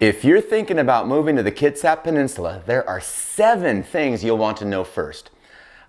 If you're thinking about moving to the Kitsap Peninsula, there are 7 things you'll want to know first.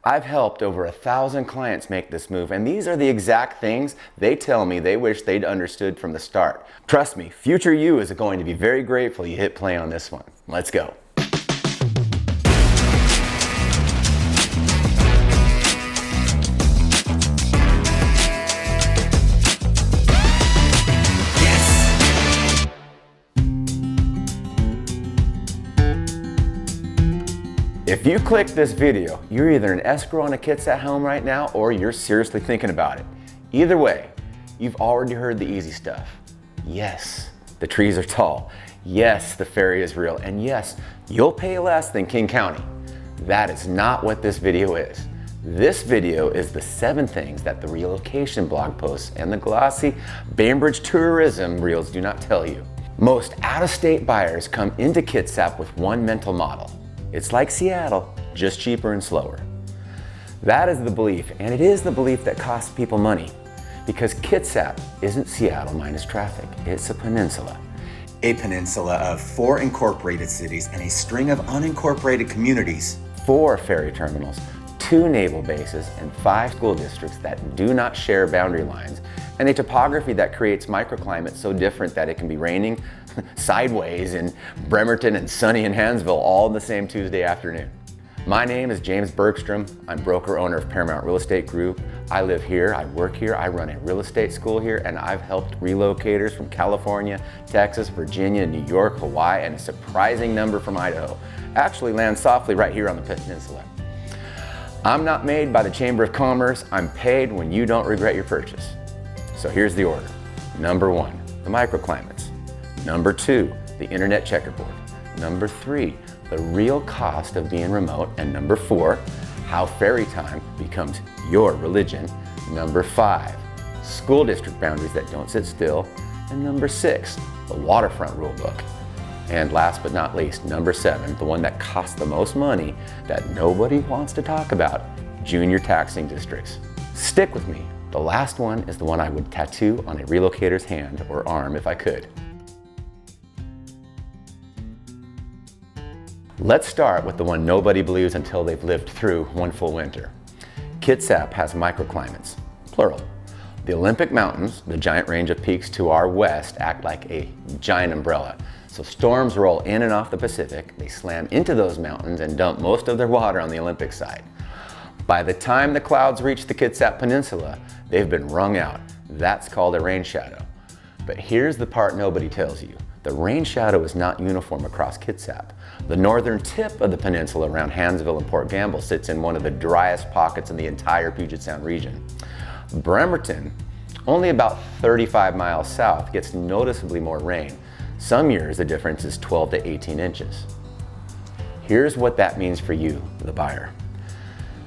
I've helped over 1,000 clients make this move, and these are the exact things they tell me they wish they'd understood from the start. Trust me, future you is going to be very grateful you hit play on this one. Let's go. If you click this video, you're either an escrow on a Kitsap home right now or you're seriously thinking about it. Either way, you've already heard the easy stuff. Yes, the trees are tall. Yes, the ferry is real. And yes, you'll pay less than King County. That is not what this video is. This video is the 7 things that the relocation blog posts and the glossy Bainbridge tourism reels do not tell you. Most out-of-state buyers come into Kitsap with one mental model. It's like Seattle, just cheaper and slower. That is the belief, and it is the belief that costs people money. Because Kitsap isn't Seattle minus traffic, it's a peninsula. A peninsula of 4 incorporated cities and a string of unincorporated communities. 4 ferry terminals, 2 naval bases, and 5 school districts that do not share boundary lines, and a topography that creates microclimates so different that it can be raining sideways in Bremerton and sunny in Hansville all in the same Tuesday afternoon. My name is James Bergstrom. I'm broker owner of Paramount Real Estate Group. I live here, I work here, I run a real estate school here, and I've helped relocators from California, Texas, Virginia, New York, Hawaii, and a surprising number from Idaho actually land softly right here on the peninsula. I'm not made by the Chamber of Commerce. I'm paid when you don't regret your purchase. So here's the order. Number 1, the microclimates. Number 2, the internet checkerboard. Number 3, the real cost of being remote. And number 4, how ferry time becomes your religion. Number 5, school district boundaries that don't sit still. And number 6, the waterfront rule book. And last but not least, number 7, the one that costs the most money that nobody wants to talk about, junior taxing districts. Stick with me. The last one is the one I would tattoo on a relocator's hand or arm if I could. Let's start with the one nobody believes until they've lived through one full winter. Kitsap has microclimates, plural. The Olympic Mountains, the giant range of peaks to our west, act like a giant umbrella. So storms roll in and off the Pacific, they slam into those mountains and dump most of their water on the Olympic side. By the time the clouds reach the Kitsap Peninsula, they've been wrung out. That's called a rain shadow. But here's the part nobody tells you. The rain shadow is not uniform across Kitsap. The northern tip of the peninsula around Hansville and Port Gamble sits in one of the driest pockets in the entire Puget Sound region. Bremerton, only about 35 miles south, gets noticeably more rain. Some years the difference is 12 to 18 inches. Here's what that means for you, the buyer.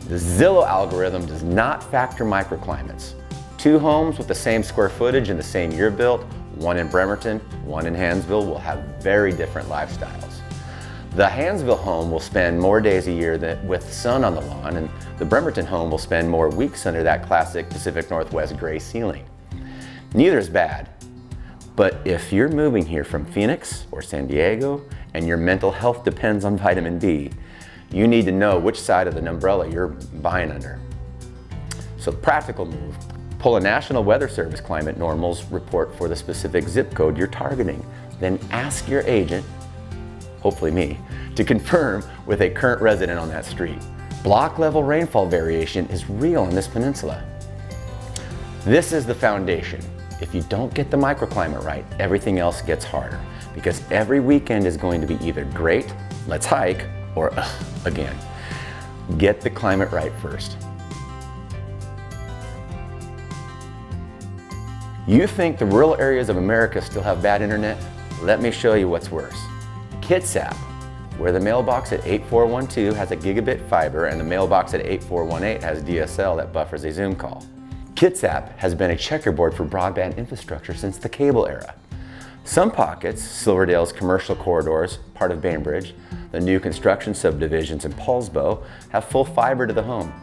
The Zillow algorithm does not factor microclimates. 2 homes with the same square footage and the same year built, one in Bremerton, one in Hansville, will have very different lifestyles. The Hansville home will spend more days a year with sun on the lawn, and the Bremerton home will spend more weeks under that classic Pacific Northwest gray ceiling. Neither is bad, but if you're moving here from Phoenix or San Diego and your mental health depends on vitamin D, you need to know which side of the umbrella you're buying under. So practical move. Pull a National Weather Service climate normals report for the specific zip code you're targeting. Then ask your agent, hopefully me, to confirm with a current resident on that street. Block level rainfall variation is real in this peninsula. This is the foundation. If you don't get the microclimate right, everything else gets harder, because every weekend is going to be either great, let's hike, or again. Get the climate right first. You think the rural areas of America still have bad internet? Let me show you what's worse. Kitsap, where the mailbox at 8412 has a gigabit fiber and the mailbox at 8418 has DSL that buffers a Zoom call. Kitsap has been a checkerboard for broadband infrastructure since the cable era. Some pockets, Silverdale's commercial corridors, part of Bainbridge, the new construction subdivisions in Paulsbo, have full fiber to the home.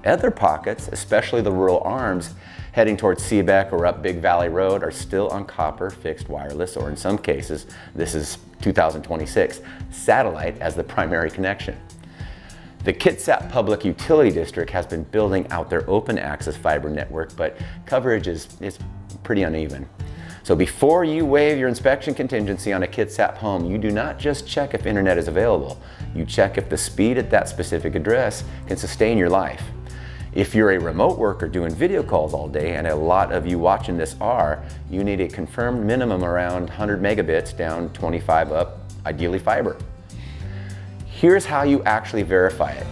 Other pockets, especially the rural arms, heading towards Seebeck or up Big Valley Road, are still on copper, fixed wireless, or in some cases, this is 2026, satellite as the primary connection. The Kitsap Public Utility District has been building out their open access fiber network, but coverage is pretty uneven. So before you waive your inspection contingency on a Kitsap home, you do not just check if internet is available. You check if the speed at that specific address can sustain your life. If you're a remote worker doing video calls all day, and a lot of you watching this are, you need a confirmed minimum around 100 megabits down 25 up, ideally fiber. Here's how you actually verify it.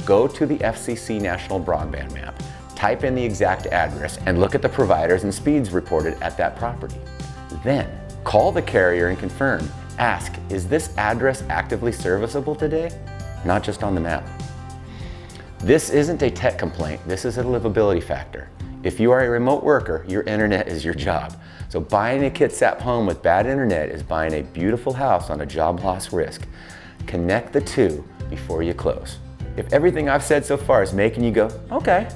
Go to the FCC National Broadband Map, type in the exact address, and look at the providers and speeds reported at that property. Then, call the carrier and confirm. Ask, is this address actively serviceable today? Not just on the map. This isn't a tech complaint, this is a livability factor. If you are a remote worker, your internet is your job. So buying a Kitsap home with bad internet is buying a beautiful house on a job loss risk. Connect the two before you close. If everything I've said so far is making you go, okay,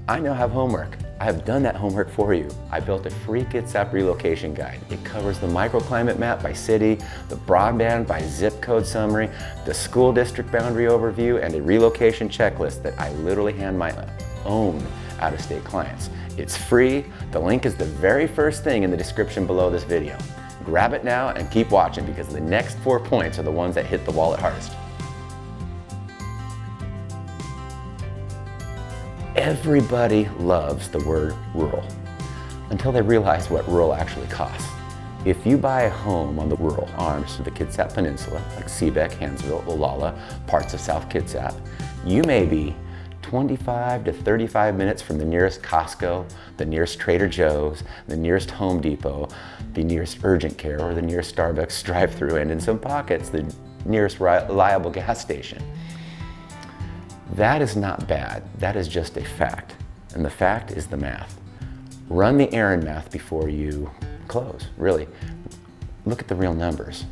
I now have homework. I have done that homework for you. I built a free Kitsap relocation guide. It covers the microclimate map by city, the broadband by zip code summary, the school district boundary overview, and a relocation checklist that I literally hand my own out-of-state clients. It's free. The link is the very first thing in the description below this video. Grab it now and keep watching, because the next 4 points are the ones that hit the wallet hardest. Everybody loves the word rural until they realize what rural actually costs. If you buy a home on the rural arms of the Kitsap Peninsula, like Seebeck, Hansville, Olalla, parts of South Kitsap, you may be 25 to 35 minutes from the nearest Costco, the nearest Trader Joe's, the nearest Home Depot, the nearest urgent care, or the nearest Starbucks drive-thru, and in some pockets, the nearest reliable gas station. That is not bad, that is just a fact. And the fact is the math. Run the errand math before you close, really. Look at the real numbers.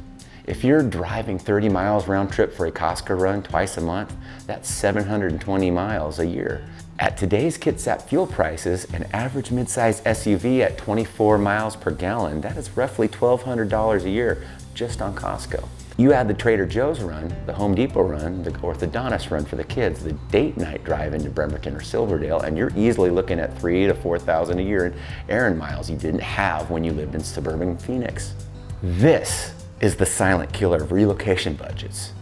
If you're driving 30 miles round trip for a Costco run twice a month, that's 720 miles a year. At today's Kitsap fuel prices, an average midsize SUV at 24 miles per gallon, that is roughly $1,200 a year just on Costco. You add the Trader Joe's run, the Home Depot run, the orthodontist run for the kids, the date night drive into Bremerton or Silverdale, and you're easily looking at $3,000 to $4,000 a year in errand miles you didn't have when you lived in suburban Phoenix. This is the silent killer of relocation budgets.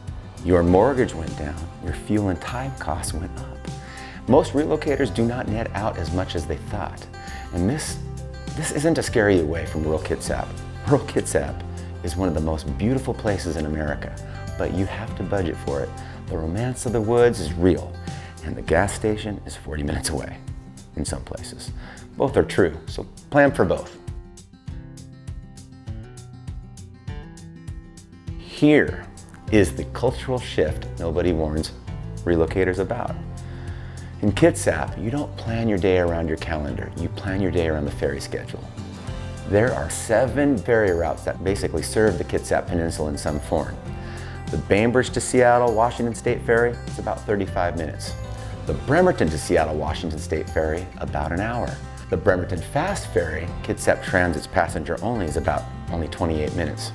Your mortgage went down, your fuel and time costs went up. Most relocators do not net out as much as they thought. And this isn't to scare you away from rural Kitsap. Rural Kitsap is one of the most beautiful places in America, but you have to budget for it. The romance of the woods is real, and the gas station is 40 minutes away in some places. Both are true, so plan for both. Here is the cultural shift nobody warns relocators about. In Kitsap, you don't plan your day around your calendar, you plan your day around the ferry schedule. There are 7 ferry routes that basically serve the Kitsap Peninsula in some form. The Bainbridge to Seattle, Washington State Ferry, it's about 35 minutes. The Bremerton to Seattle, Washington State Ferry, about an hour. The Bremerton Fast Ferry, Kitsap Transit's passenger only, is about only 28 minutes.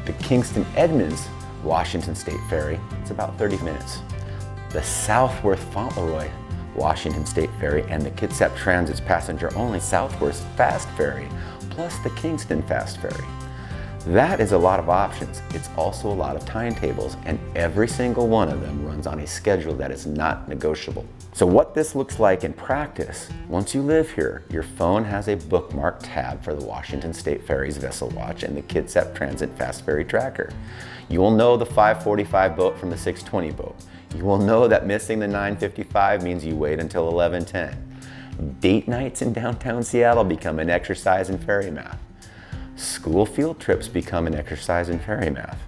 The Kingston Edmonds, Washington State Ferry, it's about 30 minutes. The Southworth Fauntleroy, Washington State Ferry, and the Kitsap Transit's passenger only Southworth Fast Ferry, plus the Kingston Fast Ferry. That is a lot of options. It's also a lot of timetables, and every single one of them runs on a schedule that is not negotiable. So what this looks like in practice, once you live here, your phone has a bookmark tab for the Washington State Ferry's Vessel Watch and the Kitsap Transit Fast Ferry Tracker. You will know the 5:45 boat from the 6:20 boat. You will know that missing the 9:55 means you wait until 11:10. Date nights in downtown Seattle become an exercise in ferry math. School field trips become an exercise in ferry math.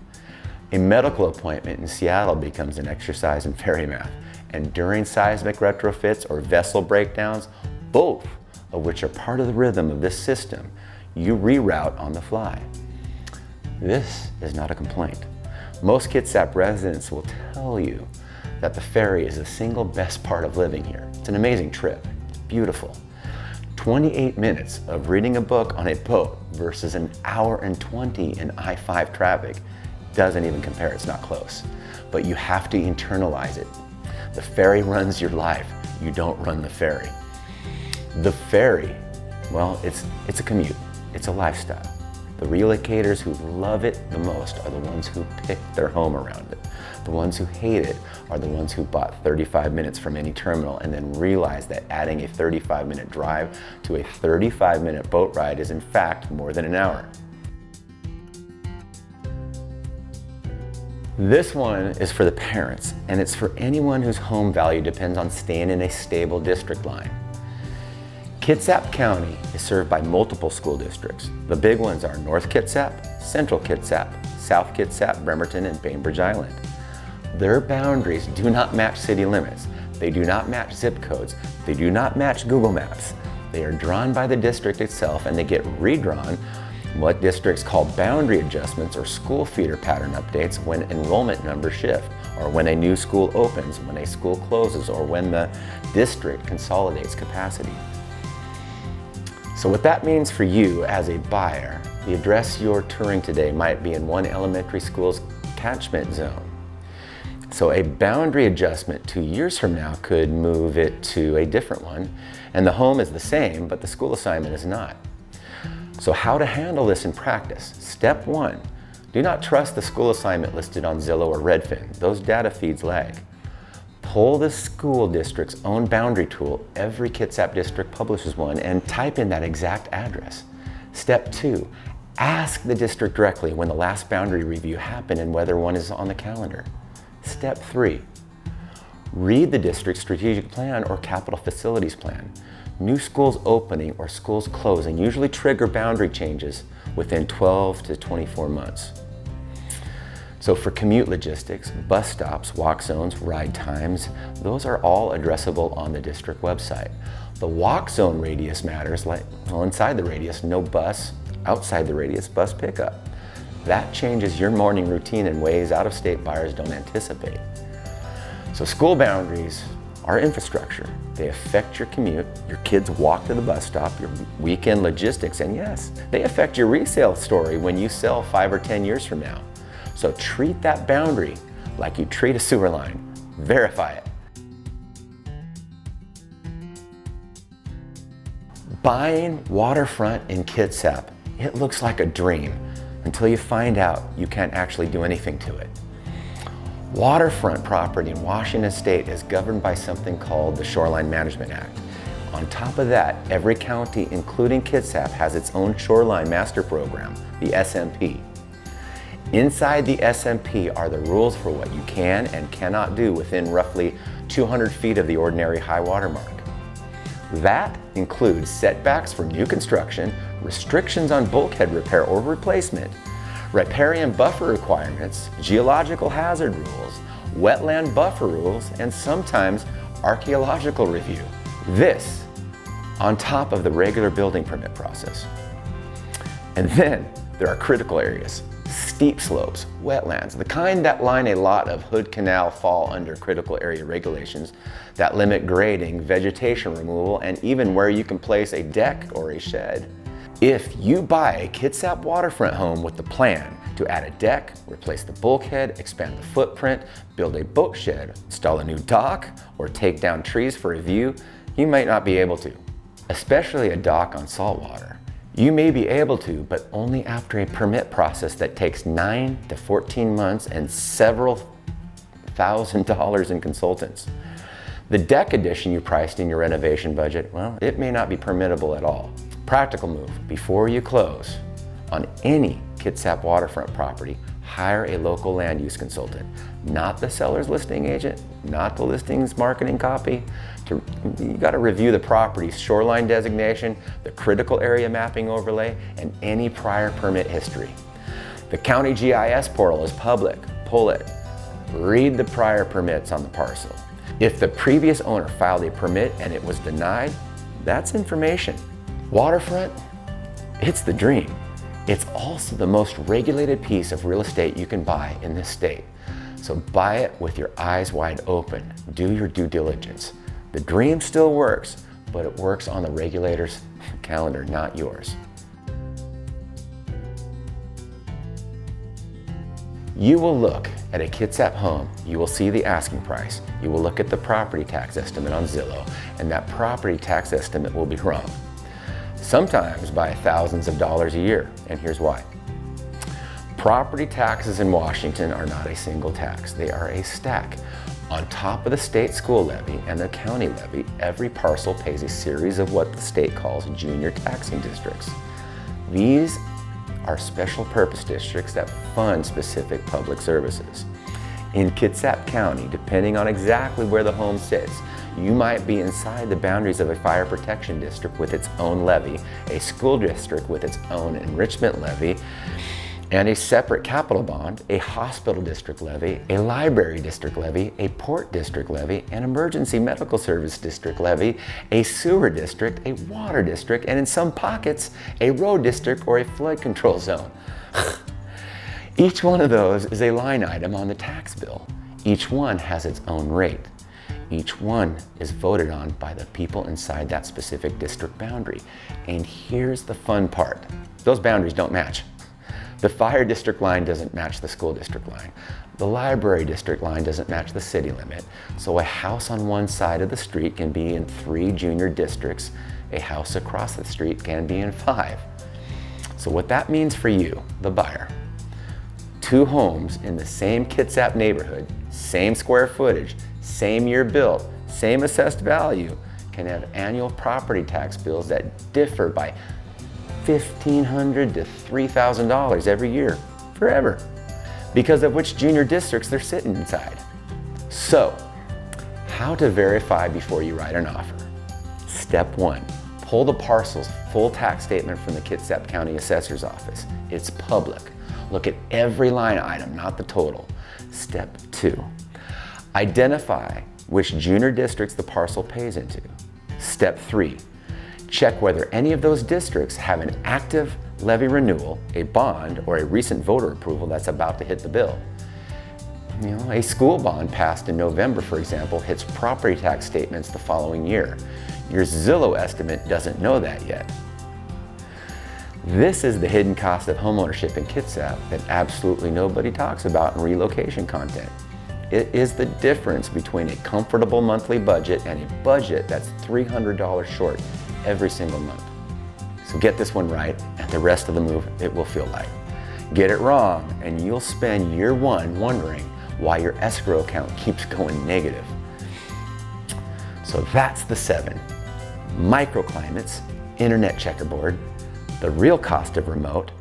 A medical appointment in Seattle becomes an exercise in ferry math. And during seismic retrofits or vessel breakdowns, both of which are part of the rhythm of this system, you reroute on the fly. This is not a complaint. Most Kitsap residents will tell you that the ferry is the single best part of living here. It's an amazing trip. It's beautiful. 28 minutes of reading a book on a boat versus an hour and 20 in I-5 traffic doesn't even compare, it's not close. But you have to internalize it. The ferry runs your life, you don't run the ferry. The ferry, well, it's a commute, it's a lifestyle. The relocators who love it the most are the ones who pick their home around it. The ones who hate it are the ones who bought 35 minutes from any terminal and then realized that adding a 35-minute drive to a 35-minute boat ride is in fact more than an hour. This one is for the parents, and it's for anyone whose home value depends on staying in a stable district line. Kitsap County is served by multiple school districts. The big ones are North Kitsap, Central Kitsap, South Kitsap, Bremerton, and Bainbridge Island. Their boundaries do not match city limits. They do not match zip codes. They do not match Google Maps. They are drawn by the district itself, and they get redrawn, what districts call boundary adjustments or school feeder pattern updates, when enrollment numbers shift, or when a new school opens, when a school closes, or when the district consolidates capacity. So what that means for you as a buyer, the address you're touring today might be in one elementary school's catchment zone. So a boundary adjustment 2 years from now could move it to a different one, and the home is the same, but the school assignment is not. So how to handle this in practice? Step 1, do not trust the school assignment listed on Zillow or Redfin. Those data feeds lag. Pull the school district's own boundary tool. Every Kitsap district publishes one, and type in that exact address. Step 2, ask the district directly when the last boundary review happened and whether one is on the calendar. Step 3, read the district's strategic plan or capital facilities plan. New schools opening or schools closing usually trigger boundary changes within 12 to 24 months. So for commute logistics, bus stops, walk zones, ride times, those are all addressable on the district website. The walk zone radius matters, like, well, inside the radius, no bus, outside the radius, bus pickup. That changes your morning routine in ways out-of-state buyers don't anticipate. So school boundaries are infrastructure. They affect your commute, your kids' walk to the bus stop, your weekend logistics, and yes, they affect your resale story when you sell 5 or 10 years from now. So treat that boundary like you treat a sewer line. Verify it. Buying waterfront in Kitsap, it looks like a dream until you find out you can't actually do anything to it. Waterfront property in Washington State is governed by something called the Shoreline Management Act. On top of that, every county, including Kitsap, has its own shoreline master program, the SMP. Inside the SMP are the rules for what you can and cannot do within roughly 200 feet of the ordinary high water mark. That includes setbacks for new construction, restrictions on bulkhead repair or replacement, riparian buffer requirements, geological hazard rules, wetland buffer rules, and sometimes archaeological review. This on top of the regular building permit process. And then there are critical areas. Steep slopes, wetlands, the kind that line a lot of Hood Canal fall under critical area regulations that limit grading, vegetation removal, and even where you can place a deck or a shed. If you buy a Kitsap waterfront home with the plan to add a deck, replace the bulkhead, expand the footprint, build a boat shed, install a new dock, or take down trees for a view, you might not be able to, especially a dock on saltwater. You may be able to, but only after a permit process that takes 9 to 14 months and several $1,000s in consultants. The deck addition you priced in your renovation budget, well, it may not be permittable at all. Practical move, before you close on any Kitsap waterfront property, hire a local land use consultant, not the seller's listing agent, not the listing's marketing copy. You got to review the property's shoreline designation, the critical area mapping overlay, and any prior permit history. The county GIS portal is public. Pull it. Read the prior permits on the parcel. If the previous owner filed a permit and it was denied, that's information. Waterfront, it's the dream. It's also the most regulated piece of real estate you can buy in this state. So buy it with your eyes wide open. Do your due diligence. The dream still works, but it works on the regulator's calendar, not yours. You will look at a Kitsap home, you will see the asking price, you will look at the property tax estimate on Zillow, and that property tax estimate will be wrong. Sometimes by thousands of dollars a year, and here's why. Property taxes in Washington are not a single tax, they are a stack. On top of the state school levy and the county levy, every parcel pays a series of what the state calls junior taxing districts. These are special purpose districts that fund specific public services. In Kitsap County, depending on exactly where the home sits, you might be inside the boundaries of a fire protection district with its own levy, a school district with its own enrichment levy, and a separate capital bond, a hospital district levy, a library district levy, a port district levy, an emergency medical service district levy, a sewer district, a water district, and in some pockets, a road district or a flood control zone. Each one of those is a line item on the tax bill. Each one has its own rate. Each one is voted on by the people inside that specific district boundary. And here's the fun part. Those boundaries don't match. The fire district line doesn't match the school district line. The library district line doesn't match the city limit. So a house on one side of the street can be in 3 junior districts. A house across the street can be in 5. So what that means for you, the buyer, 2 homes in the same Kitsap neighborhood, same square footage, same year built, same assessed value, can have annual property tax bills that differ by $1,500 to $3,000 every year, forever, because of which junior districts they're sitting inside. So, how to verify before you write an offer? Step 1, pull the parcel's full tax statement from the Kitsap County Assessor's Office. It's public. Look at every line item, not the total. Step 2, identify which junior districts the parcel pays into. Step 3, check whether any of those districts have an active levy renewal, a bond, or a recent voter approval that's about to hit the bill. You know, a school bond passed in November, for example, hits property tax statements the following year. Your Zillow estimate doesn't know that yet. This is the hidden cost of homeownership in Kitsap that absolutely nobody talks about in relocation content. It is the difference between a comfortable monthly budget and a budget that's $300 short every single month. So get this one right, and the rest of the move, it will feel light. Get it wrong, and you'll spend year 1 wondering why your escrow account keeps going negative. So that's the 7. Microclimates, internet checkerboard, the real cost of remote,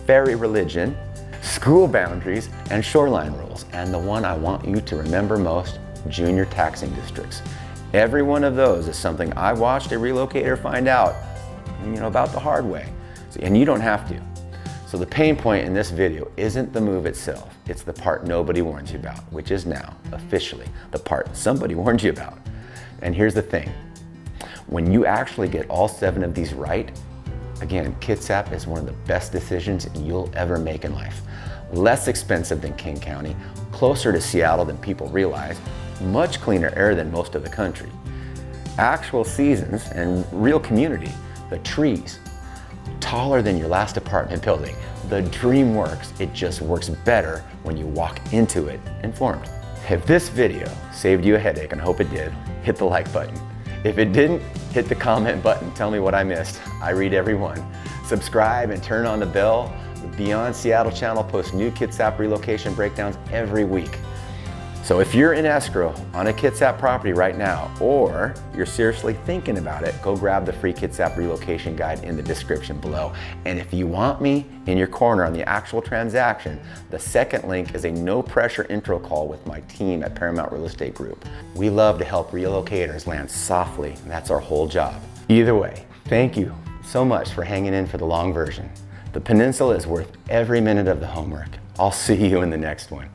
fairy religion, school boundaries, and shoreline rules. And the one I want you to remember most, junior taxing districts. Every one of those is something I watched a relocator find out, about the hard way. And you don't have to. So the pain point in this video isn't the move itself, it's the part nobody warns you about, which is now, officially, the part somebody warned you about. And here's the thing, when you actually get all 7 of these right, again, Kitsap is one of the best decisions you'll ever make in life. Less expensive than King County, closer to Seattle than people realize, much cleaner air than most of the country. Actual seasons and real community, the trees, taller than your last apartment building. The dream works, it just works better when you walk into it informed. If this video saved you a headache, and I hope it did, hit the like button. If it didn't, hit the comment button, tell me what I missed. I read every one. Subscribe and turn on the bell. The Beyond Seattle channel posts new Kitsap relocation breakdowns every week. So if you're in escrow on a Kitsap property right now, or you're seriously thinking about it, go grab the free Kitsap relocation guide in the description below. And if you want me in your corner on the actual transaction, the second link is a no pressure intro call with my team at Paramount Real Estate Group. We love to help relocators land softly, and that's our whole job. Either way, thank you so much for hanging in for the long version. The Peninsula is worth every minute of the homework. I'll see you in the next one.